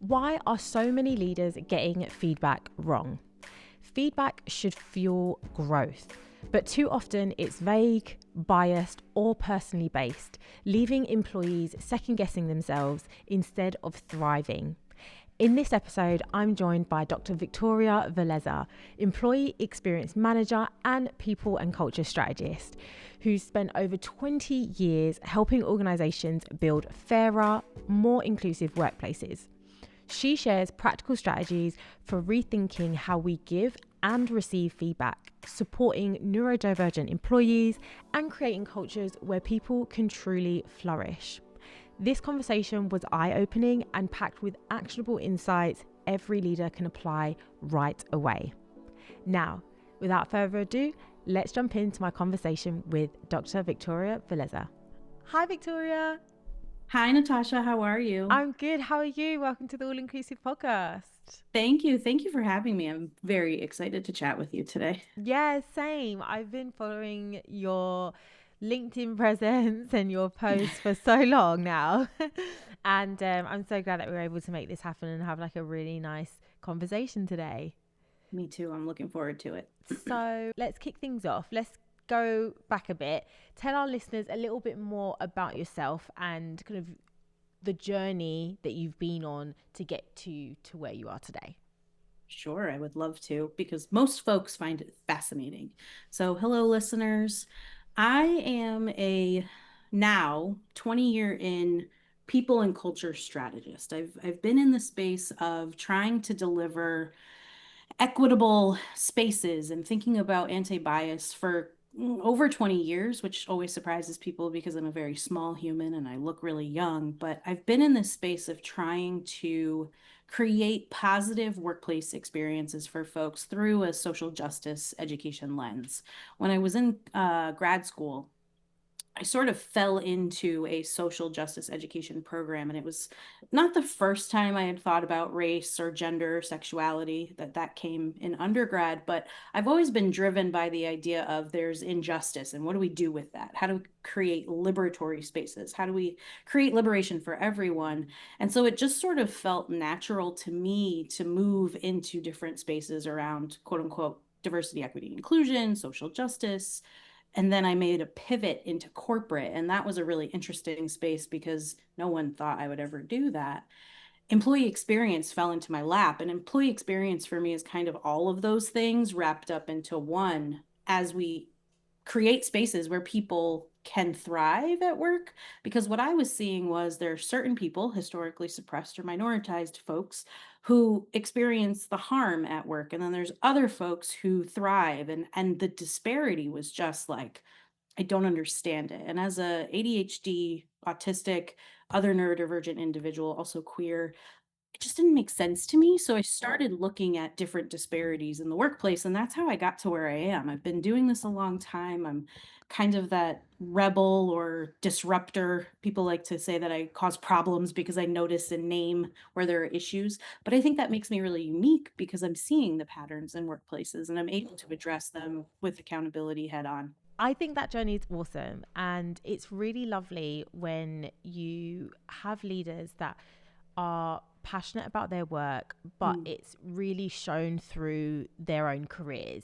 Why are so many leaders getting feedback wrong? Feedback should fuel growth, but too often it's vague, biased, or personally based, leaving employees second-guessing themselves instead of thriving. In this episode, I'm joined by Dr Victoria Verlezza, Employee Experience Manager and People and Culture Strategist, who's spent over 20 years helping organisations build fairer, more inclusive workplaces. She shares practical strategies for rethinking how we give and receive feedback, supporting neurodivergent employees and creating cultures where people can truly flourish. This conversation was eye-opening and packed with actionable insights every leader can apply right away. Now, without further ado, let's jump into my conversation with Dr. Victoria Verlezza. Hi, Victoria. Hi, Natasha. How are you? I'm good. How are you? Welcome to the All Inclusive Podcast. Thank you. Thank you for having me. I'm very excited to chat with you today. Yeah, same. I've been following your LinkedIn presence and your posts for so long now. And I'm so glad that we were able to make this happen and have like a really nice conversation today. Me too. I'm looking forward to it. So let's kick things off. Let's go back a bit. Tell our listeners a little bit more about yourself and kind of the journey that you've been on to get to where you are today. Sure, I would love to, because most folks find it fascinating. So, hello, listeners. I am a now 20-year in people and culture strategist. I've been in the space of trying to deliver equitable spaces and thinking about anti-bias for over 20 years, which always surprises people because I'm a very small human and I look really young. But I've been in this space of trying to create positive workplace experiences for folks through a social justice education lens. When I was in grad school, I sort of fell into a social justice education program, and it was not the first time I had thought about race or gender or sexuality. That came in undergrad, but I've always been driven by the idea of there's injustice, and what do we do with that? How do we create liberatory spaces? How do we create liberation for everyone? And so it just sort of felt natural to me to move into different spaces around quote unquote diversity, equity, inclusion, social justice. And then I made a pivot into corporate, and that was a really interesting space because no one thought I would ever do that. Employee experience fell into my lap, and employee experience for me is kind of all of those things wrapped up into one as we create spaces where people can thrive at work. Because what I was seeing was there are certain people, historically suppressed or minoritized folks, who experience the harm at work. And then there's other folks who thrive. And the disparity was just like, I don't understand it. And as a ADHD, autistic, other neurodivergent individual, also queer, it just didn't make sense to me. So I started looking at different disparities in the workplace, and that's how I got to where I am. I've been doing this a long time. I'm kind of that rebel or disruptor. People like to say that I cause problems because I notice and name where there are issues. But I think that makes me really unique because I'm seeing the patterns in workplaces and I'm able to address them with accountability head on. I think that journey is awesome, and it's really lovely when you have leaders that are passionate about their work, but it's really shown through their own careers.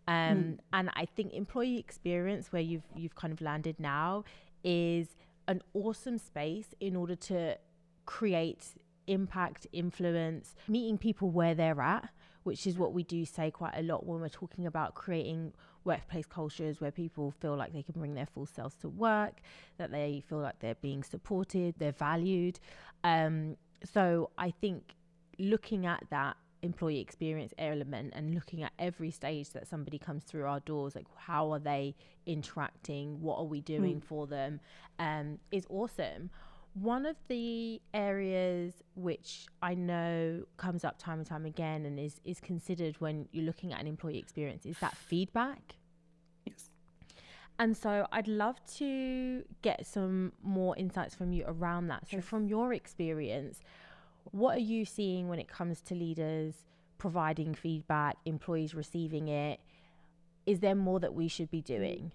And I think employee experience, where you've kind of landed now, is an awesome space in order to create impact, influence, meeting people where they're at, which is what we do say quite a lot when we're talking about creating workplace cultures where people feel like they can bring their full selves to work, that they feel like they're being supported, they're valued. So I think looking at that employee experience element and looking at every stage that somebody comes through our doors, like how are they interacting, what are we doing for them, is awesome. One of the areas which I know comes up time and time again and is considered when you're looking at an employee experience is that feedback. Yes. And so I'd love to get some more insights from you around that. So from your experience, what are you seeing when it comes to leaders providing feedback, employees receiving it? Is there more that we should be doing?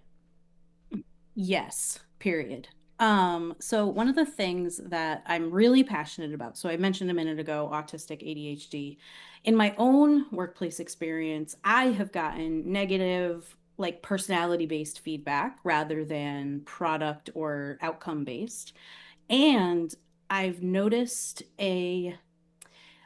Yes, period. So one of the things that I'm really passionate about, so I mentioned a minute ago, autistic ADHD. In my own workplace experience, I have gotten negative, like personality-based feedback rather than product or outcome-based. And I've noticed a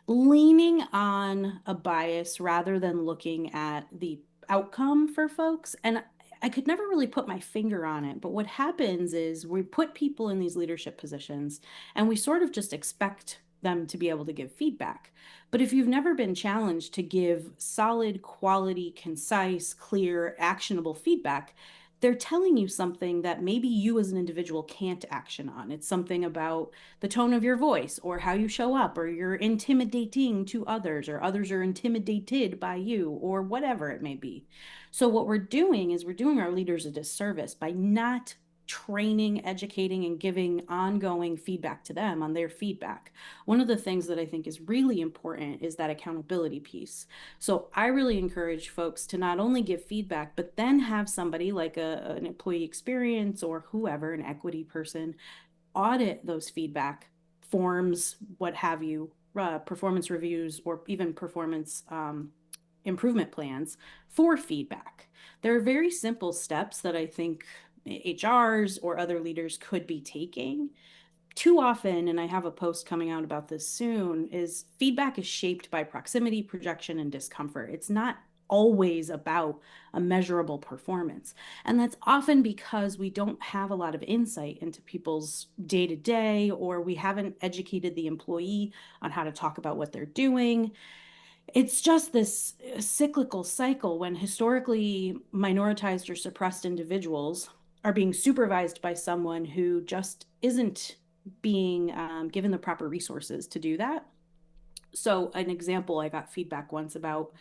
leaning on a bias rather than looking at the outcome for folks. And I could never really put my finger on it, but what happens is we put people in these leadership positions and we sort of just expect them to be able to give feedback. But if you've never been challenged to give solid, quality, concise, clear, actionable feedback, they're telling you something that maybe you as an individual can't action on. It's something about the tone of your voice or how you show up, or you're intimidating to others, or others are intimidated by you, or whatever it may be. So, what we're doing is we're doing our leaders a disservice by not training, educating, and giving ongoing feedback to them on their feedback. One of the things that I think is really important is that accountability piece. So I really encourage folks to not only give feedback, but then have somebody like an employee experience or whoever, an equity person, audit those feedback forms, what have you, performance reviews, or even performance improvement plans for feedback. There are very simple steps that I think HRs or other leaders could be taking. Too often, and I have a post coming out about this soon, is feedback is shaped by proximity, projection, and discomfort. It's not always about a measurable performance. And that's often because we don't have a lot of insight into people's day to day, or we haven't educated the employee on how to talk about what they're doing. It's just this cyclical cycle when historically minoritized or suppressed individuals are being supervised by someone who just isn't being given the proper resources to do that. So, an example, I got feedback once about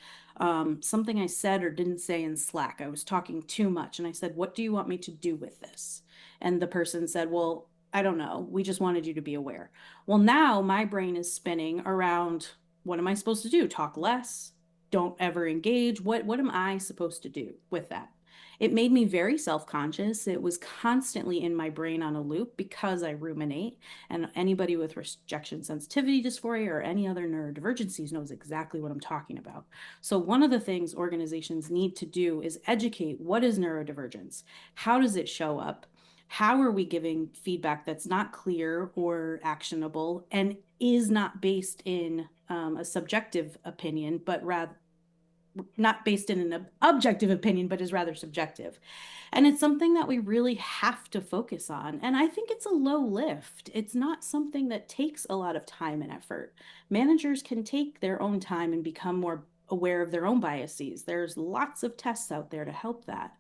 something I said or didn't say in Slack. I was talking too much, and I said, "What do you want me to do with this?" And the person said, "Well, I don't know. We just wanted you to be aware." Well, now my brain is spinning around, what am I supposed to do? Talk less? Don't ever engage? What am I supposed to do with that? It made me very self-conscious. It was constantly in my brain on a loop because I ruminate. And anybody with rejection sensitivity dysphoria or any other neurodivergencies knows exactly what I'm talking about. So, one of the things organizations need to do is educate, what is neurodivergence? How does it show up? How are we giving feedback that's not clear or actionable and is not based in a subjective opinion, but rather not based in an objective opinion, but is rather subjective. And it's something that we really have to focus on. And I think it's a low lift. It's not something that takes a lot of time and effort. Managers can take their own time and become more aware of their own biases. There's lots of tests out there to help that.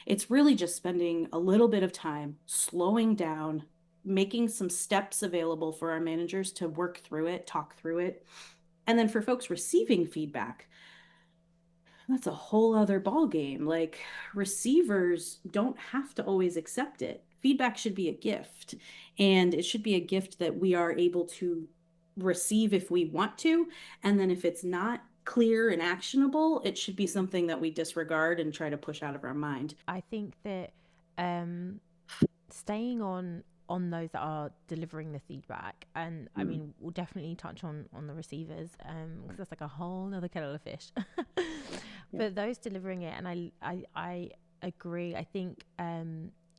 It's really just spending a little bit of time, slowing down, making some steps available for our managers to work through it, talk through it. And then for folks receiving feedback, that's a whole other ball game. Like, receivers don't have to always accept it. Feedback should be a gift, and it should be a gift that we are able to receive if we want to. And then if it's not clear and actionable, it should be something that we disregard and try to push out of our mind. I think that um, staying on those that are delivering the feedback, and I Mm. mean we'll definitely touch on the receivers because that's like a whole other kettle of fish. Yeah. But those delivering it, and I agree. I think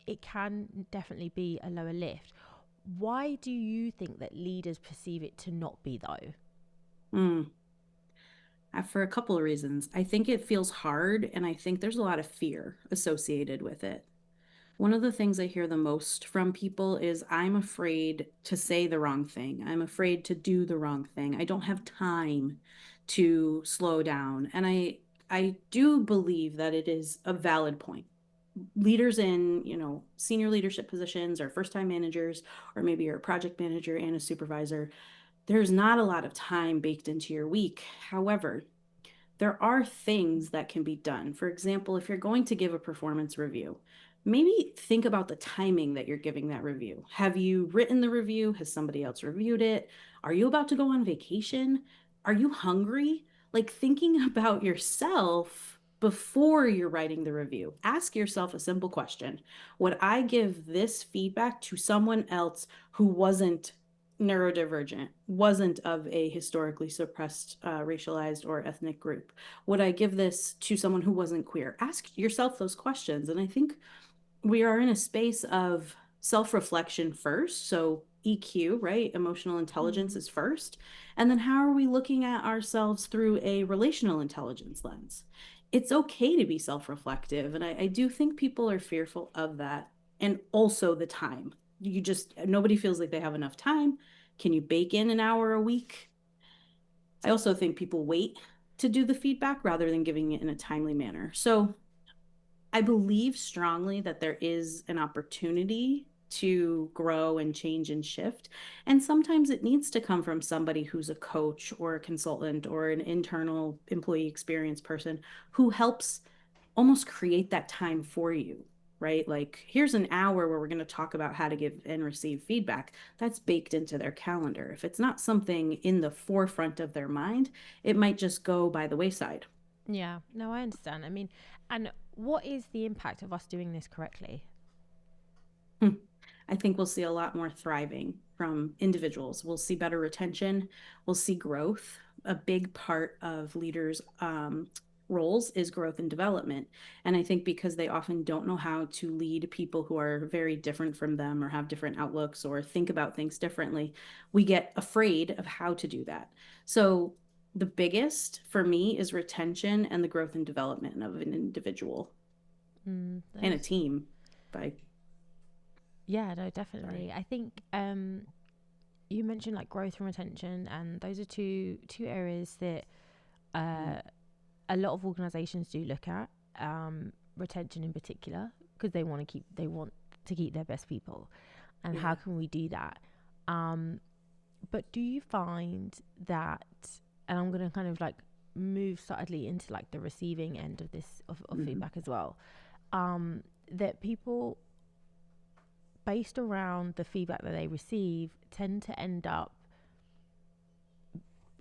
it can definitely be a lower lift. Why do you think that leaders perceive it to not be though? Mm. For a couple of reasons. I think it feels hard, and I think there's a lot of fear associated with it. One of the things I hear the most from people is, I'm afraid to say the wrong thing. I'm afraid to do the wrong thing. I don't have time to slow down. And I do believe that it is a valid point. Leaders in, senior leadership positions or first-time managers, or maybe you're a project manager and a supervisor, there's not a lot of time baked into your week. However, there are things that can be done. For example, if you're going to give a performance review, maybe think about the timing that you're giving that review. Have you written the review? Has somebody else reviewed it? Are you about to go on vacation? Are you hungry? Like, thinking about yourself before you're writing the review, ask yourself a simple question. Would I give this feedback to someone else who wasn't neurodivergent, wasn't of a historically suppressed, racialized, or ethnic group? Would I give this to someone who wasn't queer? Ask yourself those questions. And I think we are in a space of self-reflection first. So EQ, right? Emotional intelligence Mm. is first. And then how are we looking at ourselves through a relational intelligence lens? It's okay to be self-reflective. And I do think people are fearful of that. And also the time. Nobody feels like they have enough time. Can you bake in an hour a week? I also think people wait to do the feedback rather than giving it in a timely manner. So I believe strongly that there is an opportunity to grow and change and shift. And sometimes it needs to come from somebody who's a coach or a consultant or an internal employee experience person who helps almost create that time for you, right? Like, here's an hour where we're going to talk about how to give and receive feedback. That's baked into their calendar. If it's not something in the forefront of their mind, it might just go by the wayside. Yeah, no, I understand. I mean, and what is the impact of us doing this correctly? I think we'll see a lot more thriving from individuals. We'll see better retention. We'll see growth. A big part of leaders' roles is growth and development. And I think because they often don't know how to lead people who are very different from them or have different outlooks or think about things differently, we get afraid of how to do that. So the biggest for me is retention and the growth and development of an individual and a Those, team by yeah, no, sorry. definitely. I think you mentioned like growth and retention, and those are two areas that Mm, uh, a lot of organizations do look at. Retention in particular, because they want to keep their best people, and how yeah. can we do that? Um, but do you find that, and I'm going to kind of like move slightly into like the receiving end of this of Mm-hmm. feedback as well, that people based around the feedback that they receive tend to end up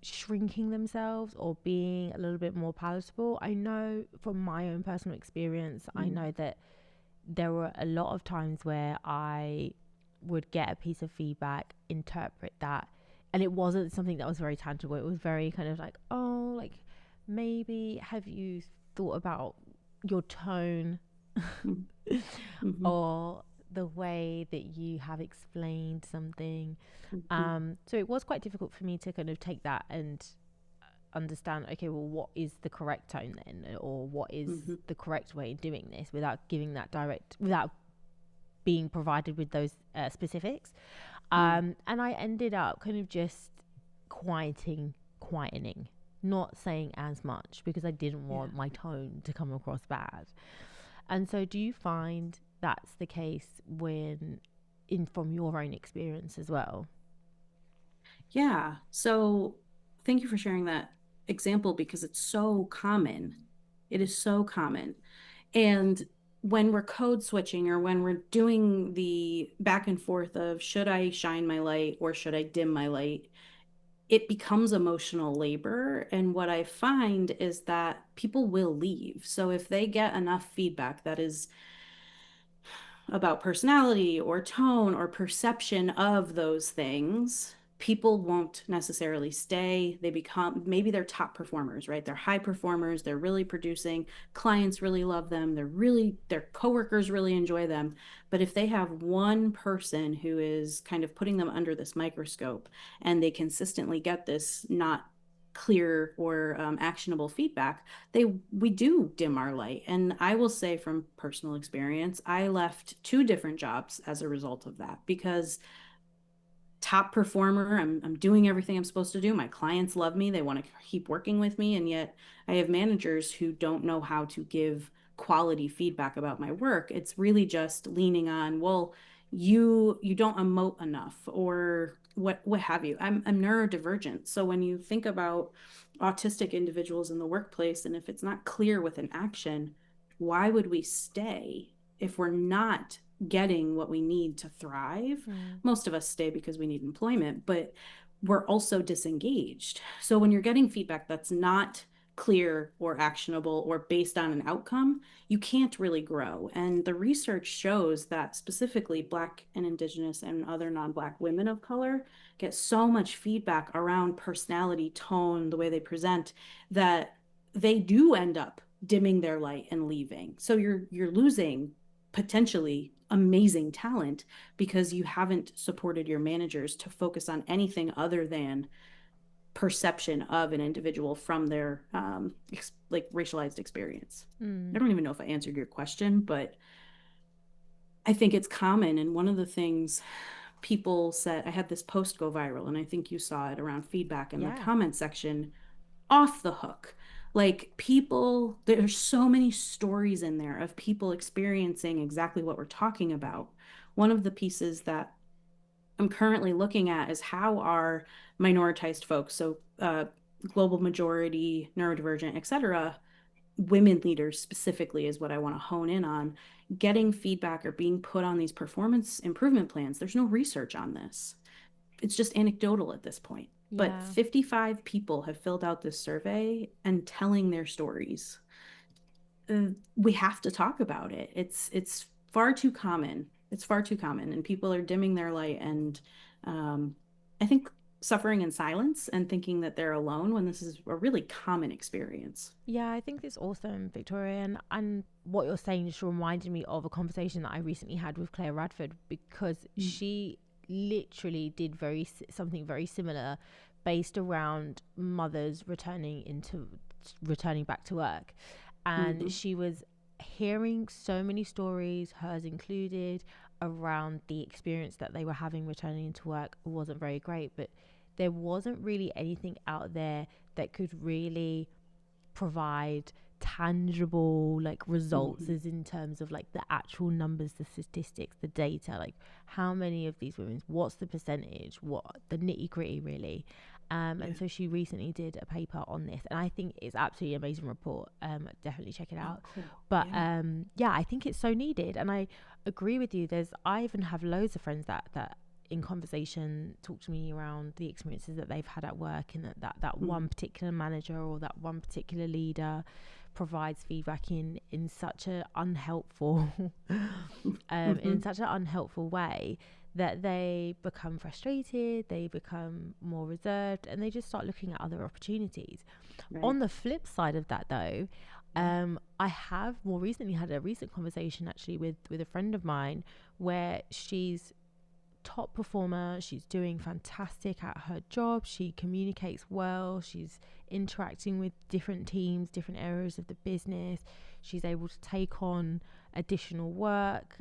shrinking themselves or being a little bit more palatable. I know from my own personal experience, I Mm-hmm. know that there were a lot of times where I would get a piece of feedback, interpret that, and it wasn't something that was very tangible. It was very kind of like, oh, like maybe have you thought about your tone Mm-hmm. or the way that you have explained something. Mm-hmm. So it was quite difficult for me to kind of take that and understand, okay, well, what is the correct tone then? Or what is Mm-hmm. the correct way of doing this without giving that direct, without being provided with those specifics. Yeah. And I ended up kind of just quietening, not saying as much because I didn't Yeah. want my tone to come across bad. And so, do you find that's the case when, in from your own experience as well? Yeah. So thank you for sharing that example because it's so common. It is so common. And when we're code switching or when we're doing the back and forth of should I shine my light or should I dim my light, it becomes emotional labor. And what I find is that people will leave. So if they get enough feedback that is about personality or tone or perception of those things, people won't necessarily stay. They become, maybe they're top performers, right? They're high performers. They're really producing. Clients really love them. Their coworkers really enjoy them. But if they have one person who is kind of putting them under this microscope and they consistently get this not clear or actionable feedback, we do dim our light. And I will say from personal experience, I left two different jobs as a result of that because top performer. I'm doing everything I'm supposed to do. My clients love me. They want to keep working with me. And yet I have managers who don't know how to give quality feedback about my work. It's really just leaning on, well, you don't emote enough or what have you. I'm neurodivergent. So when you think about autistic individuals in the workplace, and if it's not clear with an action, why would we stay if we're not getting what we need to thrive? Mm. Most of us stay because we need employment, but we're also disengaged. So when you're getting feedback that's not clear or actionable or based on an outcome, you can't really grow. And the research shows that specifically Black and Indigenous and other non-Black women of color get so much feedback around personality, tone, the way they present, that they do end up dimming their light and leaving. So you're losing potentially amazing talent because you haven't supported your managers to focus on anything other than perception of an individual from their like racialized experience. I don't even know if I answered your question, but I think it's common. And one of the things people said, I had this post go viral, and I think you saw it around feedback in the Yeah. comment section, off the hook. Like people, there's so many stories in there of people experiencing exactly what we're talking about. One of the pieces that I'm currently looking at is how are minoritized folks, so global majority, neurodivergent, et cetera, women leaders specifically is what I want to hone in on, getting feedback or being put on these performance improvement plans. There's no research on this. It's just anecdotal at this point. But Yeah. 55 people have filled out this survey and telling their stories. We have to talk about it. It's far too common. It's far too common, and people are dimming their light. And I think suffering in silence and thinking that they're alone when this is a really common experience. Yeah, I think it's awesome, Victoria. And what you're saying just reminded me of a conversation that I recently had with Claire Radford, because she literally did something very similar based around mothers returning back to work. And Mm-hmm. she was hearing so many stories, hers included, around the experience that they were having returning into work wasn't very great, but there wasn't really anything out there that could really provide tangible like results, Mm-hmm. as in terms of like the actual numbers, the statistics, the data, like how many of these women, what's the percentage, what the nitty gritty really. Yeah. And so she recently did a paper on this, and I think it's absolutely amazing report. Definitely check it Oh, out. cool. But Yeah. yeah, I think it's so needed, and I agree with you. I even have loads of friends that in conversation talk to me around the experiences that they've had at work, and that Mm-hmm. one particular manager or that one particular leader provides feedback in such a unhelpful Mm-hmm. in such an unhelpful way that they become frustrated, they become more reserved, and they just start looking at other opportunities. Right. On the flip side of that, though, Yeah. I have more recently had a recent conversation actually with a friend of mine, where she's top performer. She's doing fantastic at her job. She communicates well. She's interacting with different teams, different areas of the business. She's able to take on additional work.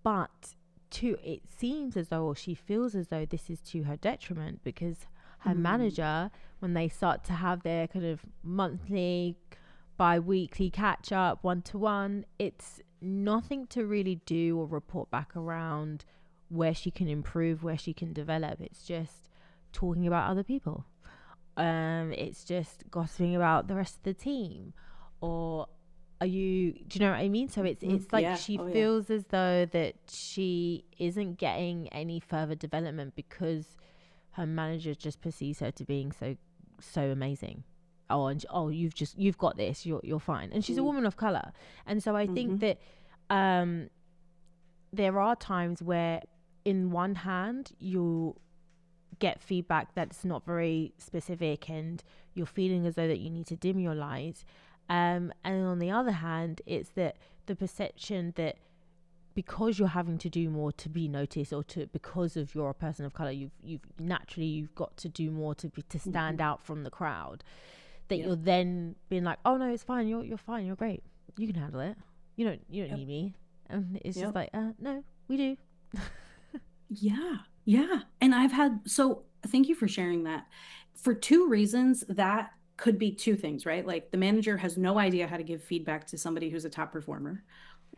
But it seems as though, or she feels as though this is to her detriment, because her Mm. manager, when they start to have their kind of monthly, bi-weekly catch up, one-to-one, it's nothing to really do or report back around where she can improve, where she can develop. It's just talking about other people. It's just gossiping about the rest of the team, or do you know what I mean? So Mm. it's like Yeah. she Oh, yeah. feels as though that she isn't getting any further development because her manager just perceives her to being so amazing. You've got this, you're fine. And she's a Mm. woman of color. And so I think Mm-hmm. that um there are times where, in one hand, you get feedback that's not very specific, and you're feeling as though that you need to dim your light. And on the other hand, it's that the perception that because you're having to do more to be noticed, or to because of you're a person of color, you've got to do more to Mm-hmm. stand out from the crowd, that Yep. you're then being like, oh no, it's fine, you're fine, you're great, you can handle it, you don't Yep. need me. And it's just Yep. like, no, we do. Yeah. Yeah. And I've had, so thank you for sharing that. For two reasons, that could be two things, right? Like the manager has no idea how to give feedback to somebody who's a top performer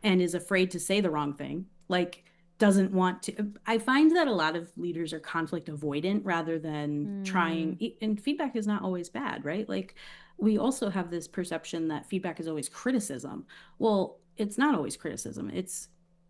and is afraid to say the wrong thing, like doesn't want to. I find that a lot of leaders are conflict avoidant rather than Mm, trying, and feedback is not always bad, right? Like we also have this perception that feedback is always criticism. Well, it's not always criticism. It's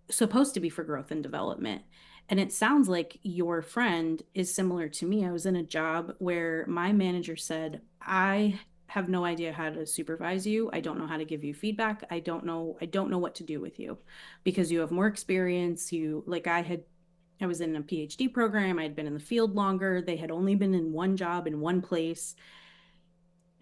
supposed to be for growth and development. And it sounds like your friend is similar to me. I was in a job where my manager said, I have no idea how to supervise you. I don't know how to give you feedback. I don't know what to do with you because you have more experience. I was in a PhD program. I'd been in the field longer. They had only been in one job in one place.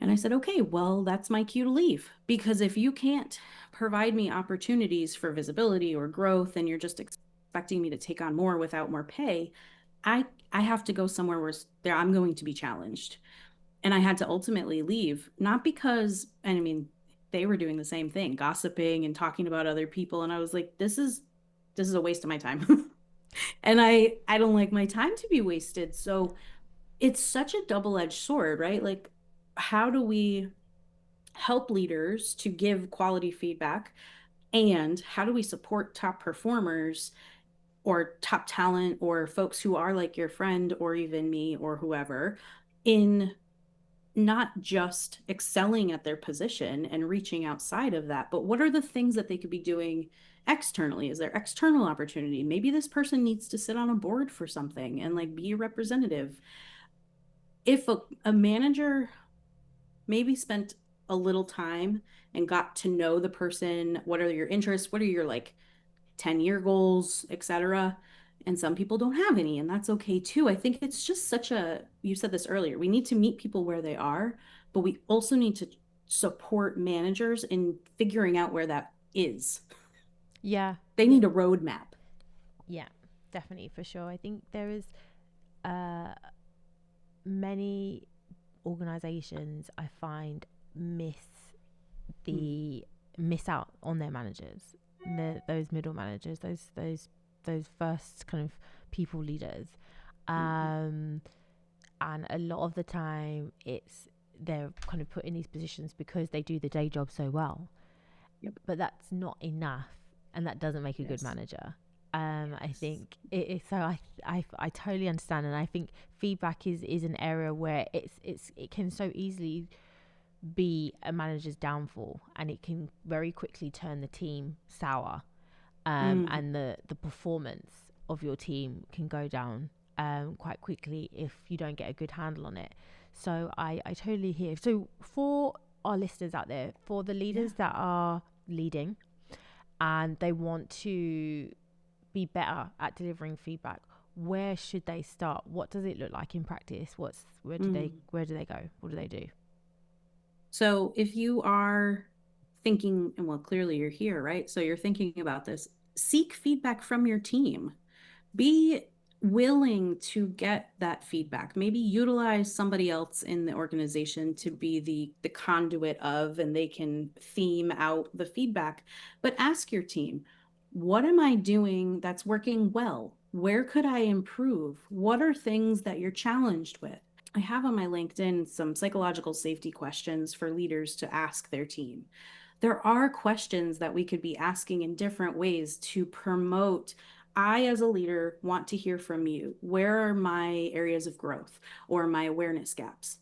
And I said, okay, well, that's my cue to leave. Because if you can't provide me opportunities for visibility or growth, and you're just expecting me to take on more without more pay, I have to go somewhere where I'm going to be challenged. And I had to ultimately leave, not because, and I mean, they were doing the same thing, gossiping and talking about other people. And I was like, this is a waste of my time. And I don't like my time to be wasted. So it's such a double-edged sword, right? Like, how do we help leaders to give quality feedback? And how do we support top performers or top talent or folks who are like your friend or even me or whoever in not just excelling at their position and reaching outside of that, but what are the things that they could be doing externally? Is there external opportunity? Maybe this person needs to sit on a board for something and like be a representative. If a manager maybe spent a little time and got to know the person, what are your interests, what are your like 10-year goals, etc. And some people don't have any, and that's okay too. I think it's just you said this earlier, we need to meet people where they are, but we also need to support managers in figuring out where that is. Yeah. They need a roadmap. Yeah, definitely, for sure. I think there is uh, many organizations I find the miss out on their managers, those middle managers, those first kind of people leaders, and a lot of the time they're kind of put in these positions because they do the day job so well. Yep. But that's not enough, and that doesn't make a good Yes. manager. I think it is. So I totally understand, and I think feedback is an area where it can so easily be a manager's downfall, and it can very quickly turn the team sour, and the performance of your team can go down quite quickly if you don't get a good handle on it. So I totally hear. So for our listeners out there, for the leaders that are leading and they want to be better at delivering feedback, where should they start? What does it look like in practice? Where do they go? What do they do? So if you are thinking, and well, clearly you're here, right? So you're thinking about this, seek feedback from your team. Be willing to get that feedback. Maybe utilize somebody else in the organization to be the conduit of, and they can theme out the feedback. But ask your team, what am I doing that's working well? Where could I improve? What are things that you're challenged with? I have on my LinkedIn some psychological safety questions for leaders to ask their team. There are questions that we could be asking in different ways to promote. I, as a leader, want to hear from you. Where are my areas of growth or my awareness gaps?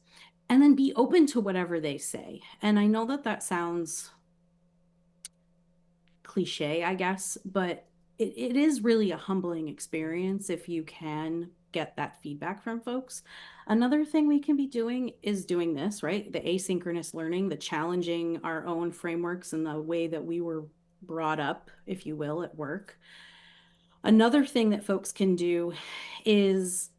And then be open to whatever they say. And I know that that sounds cliche, I guess, but it is really a humbling experience if you can get that feedback from folks. Another thing we can be doing is doing this, right? The asynchronous learning, the challenging our own frameworks and the way that we were brought up, if you will, at work. Another thing that folks can do is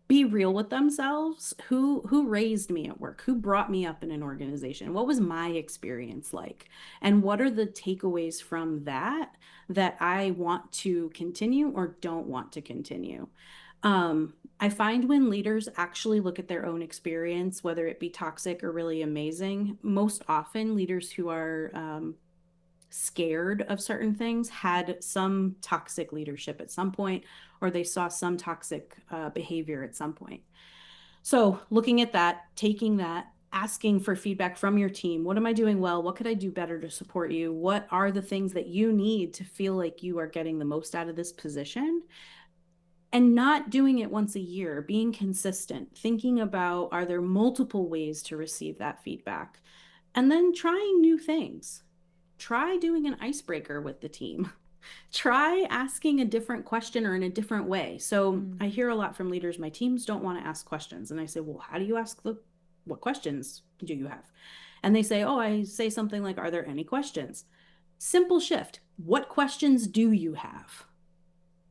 be real with themselves. Who raised me at work? Who brought me up in an organization? What was my experience like? And what are the takeaways from that that I want to continue or don't want to continue? I find when leaders actually look at their own experience, whether it be toxic or really amazing, most often leaders who are scared of certain things had some toxic leadership at some point, or they saw some toxic behavior at some point. So, looking at that, taking that, asking for feedback from your team. What am I doing well? What could I do better to support you? What are the things that you need to feel like you are getting the most out of this position? And not doing it once a year, being consistent, thinking about, are there multiple ways to receive that feedback? And then trying new things. Try doing an icebreaker with the team. Try asking a different question or in a different way. So I hear a lot from leaders, my teams don't want to ask questions. And I say, well, how do you ask what questions? do you have? And they say, oh, I say something like, are there any questions? Simple shift. What questions do you have?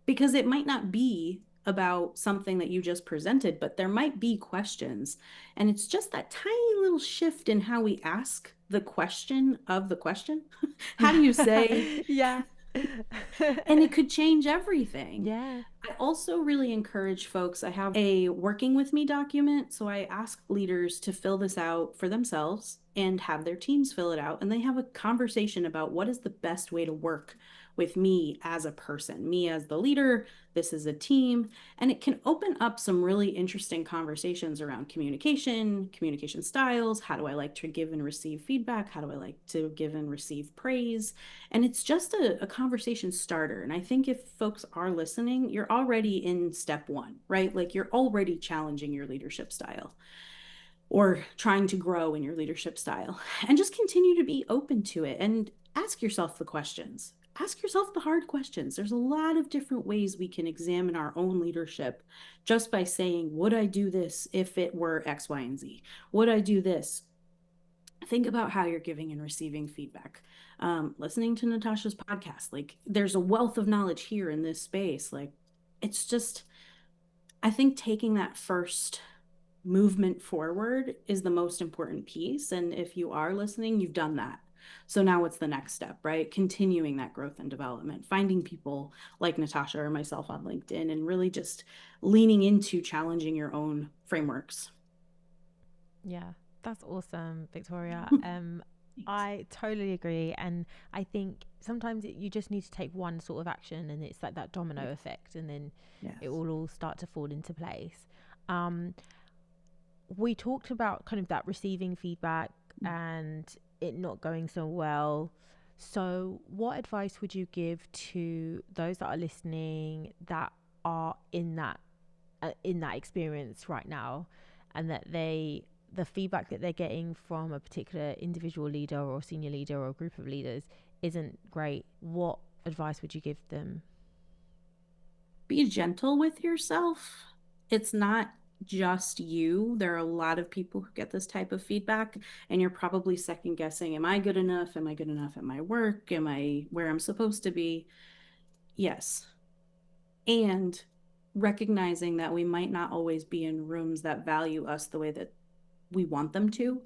Because it might not be about something that you just presented, but there might be questions. And it's just that tiny little shift in how we ask the question of the question. How do you say? Yeah. And it could change everything. Yeah. I also really encourage folks. I have a working with me document. So I ask leaders to fill this out for themselves and have their teams fill it out. And they have a conversation about what is the best way to work with me as a person, me as the leader. This is a team. And it can open up some really interesting conversations around communication, communication styles. How do I like to give and receive feedback? How do I like to give and receive praise? And it's just a conversation starter. And I think if folks are listening, you're already in step one, right? Like you're already challenging your leadership style or trying to grow in your leadership style, and just continue to be open to it and ask yourself the questions. Ask yourself the hard questions. There's a lot of different ways we can examine our own leadership just by saying, would I do this if it were X, Y, and Z? Would I do this? Think about how you're giving and receiving feedback. Listening to Natasha's podcast, like there's a wealth of knowledge here in this space. Like it's just, I think taking that first movement forward is the most important piece. And if you are listening, you've done that. So now what's the next step, right? Continuing that growth and development, finding people like Natasha or myself on LinkedIn, and really just leaning into challenging your own frameworks. Yeah, that's awesome, Victoria. I totally agree. And I think sometimes you just need to take one sort of action, and it's like that domino effect, and then it will all start to fall into place. We talked about kind of that receiving feedback and it not going so well. So what advice would you give to those that are listening that are in that experience right now, and that the feedback that they're getting from a particular individual leader or senior leader or a group of leaders isn't great? What advice would you give them? Be gentle with yourself. It's not just you. There are a lot of people who get this type of feedback, and you're probably second guessing, am I good enough? Am I good enough at my work? Am I where I'm supposed to be? Yes. And recognizing that we might not always be in rooms that value us the way that we want them to,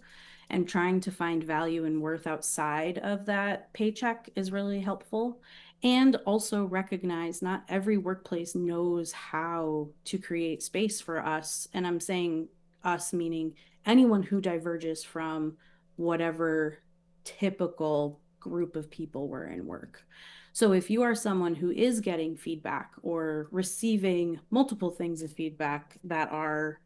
and trying to find value and worth outside of that paycheck is really helpful. And also recognize not every workplace knows how to create space for us. And I'm saying us meaning anyone who diverges from whatever typical group of people were in work. So if you are someone who is getting feedback or receiving multiple things of feedback that are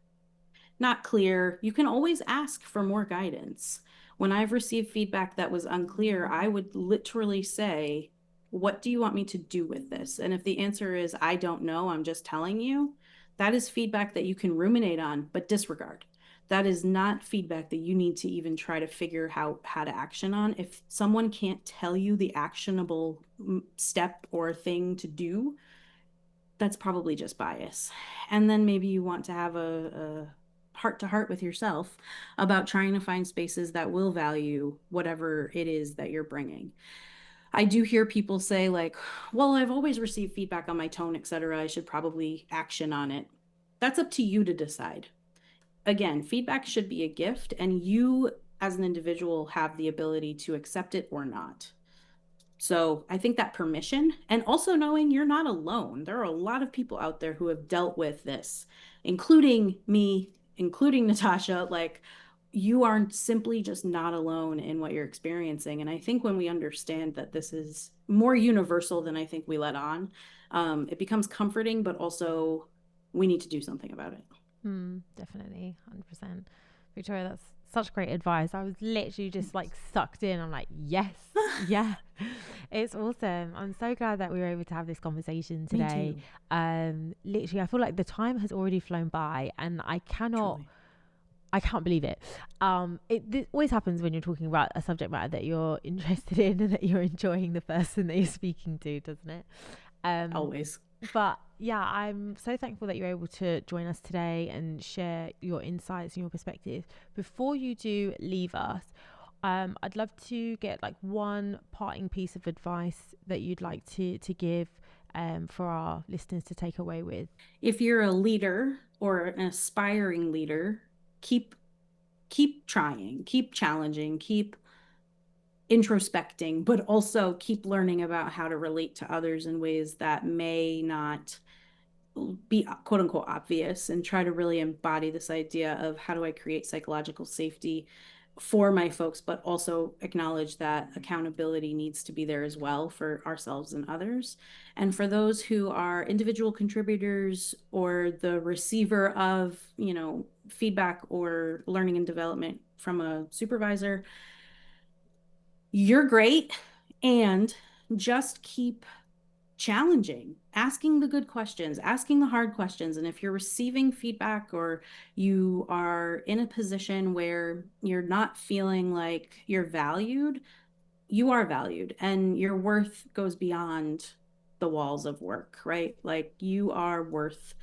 not clear, you can always ask for more guidance. When I've received feedback that was unclear, I would literally say, what do you want me to do with this? And if the answer is, I don't know, I'm just telling you, that is feedback that you can ruminate on, but disregard. That is not feedback that you need to even try to figure how to action on. If someone can't tell you the actionable step or thing to do, that's probably just bias. And then maybe you want to have a heart to heart with yourself about trying to find spaces that will value whatever it is that you're bringing. I do hear people say like, well, I've always received feedback on my tone, etc. I should probably action on it. That's up to you to decide. Again, feedback should be a gift, and you as an individual have the ability to accept it or not. So I think that permission, and also knowing you're not alone. There are a lot of people out there who have dealt with this, including me, including Natasha. Like, you are simply just not alone in what you're experiencing. And I think when we understand that this is more universal than I think we let on, it becomes comforting, but also we need to do something about it. Definitely, 100%. Victoria, that's such great advice. I was literally just like sucked in. I'm like, yes, yeah, it's awesome. I'm so glad that we were able to have this conversation today. Literally, I feel like the time has already flown by, and I can't believe it. This always happens when you're talking about a subject matter that you're interested in and that you're enjoying the person that you're speaking to, doesn't it? Always. But yeah, I'm so thankful that you're able to join us today and share your insights and your perspective. Before you do leave us, I'd love to get like one parting piece of advice that you'd like to give for our listeners to take away with. If you're a leader or an aspiring leader, keep trying, keep challenging, keep introspecting, but also keep learning about how to relate to others in ways that may not be quote unquote obvious, and try to really embody this idea of how do I create psychological safety for my folks, but also acknowledge that accountability needs to be there as well for ourselves and others. And for those who are individual contributors or the receiver of, feedback or learning and development from a supervisor, you're great. And just keep challenging, asking the good questions, asking the hard questions. And if you're receiving feedback or you are in a position where you're not feeling like you're valued, you are valued, and your worth goes beyond the walls of work, right? Like you are worth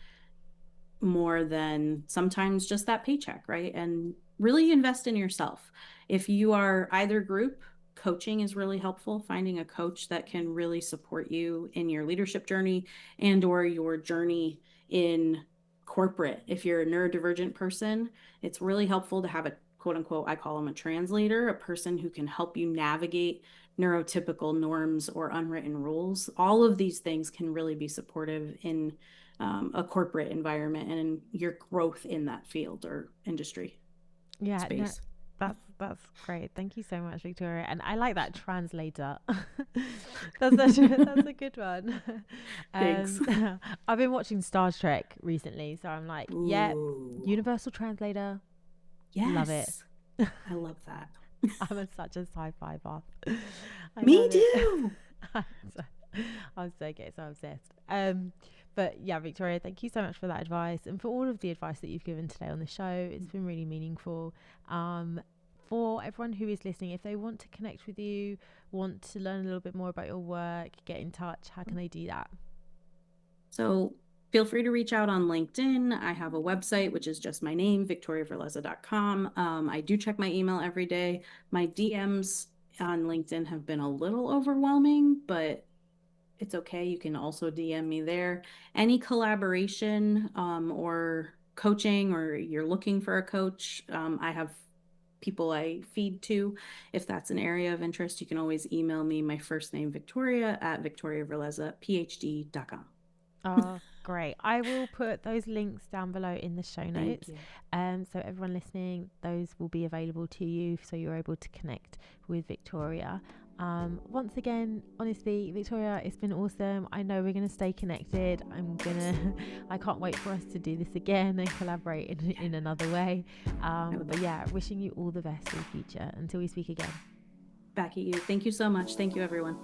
more than sometimes just that paycheck, right? And really invest in yourself. If you are either group, coaching is really helpful. Finding a coach that can really support you in your leadership journey and or your journey in corporate. If you're a neurodivergent person, it's really helpful to have a quote unquote, I call them a translator, a person who can help you navigate neurotypical norms or unwritten rules. All of these things can really be supportive in a corporate environment and in your growth in that field or industry Yeah, no, space. that's great. Thank you so much, Victoria. And I like that translator. That's a good one. Thanks. I've been watching Star Trek recently, so I'm like, yep, Ooh, universal translator, love it. yes. I love that. Such a sci-fi buff. I Me love it. too. I'm so get so obsessed. But yeah, Victoria, thank you so much for that advice and for all of the advice that you've given today on the show. It's been really meaningful. For everyone who is listening, if they want to connect with you, want to learn a little bit more about your work, get in touch, how can they do that? So feel free to reach out on LinkedIn. I have a website, which is just my name, victoriaverlezza.com. I do check my email every day. My DMs on LinkedIn have been a little overwhelming, but it's okay. You can also DM me there. Any collaboration or coaching, or you're looking for a coach, I have people I feed to. If that's an area of interest, you can always email me my first name, Victoria, at victoriaverlezzaphd.com. Oh, great. I will put those links down below in the show Thank notes. you. So everyone listening, those will be available to you so you're able to connect with Victoria. Once again, honestly, Victoria, it's been awesome. I know we're going to stay connected. I can't wait for us to do this again and collaborate in another way. But yeah, wishing you all the best for the future until we speak again. Back at you. Thank you so much. Thank you, everyone.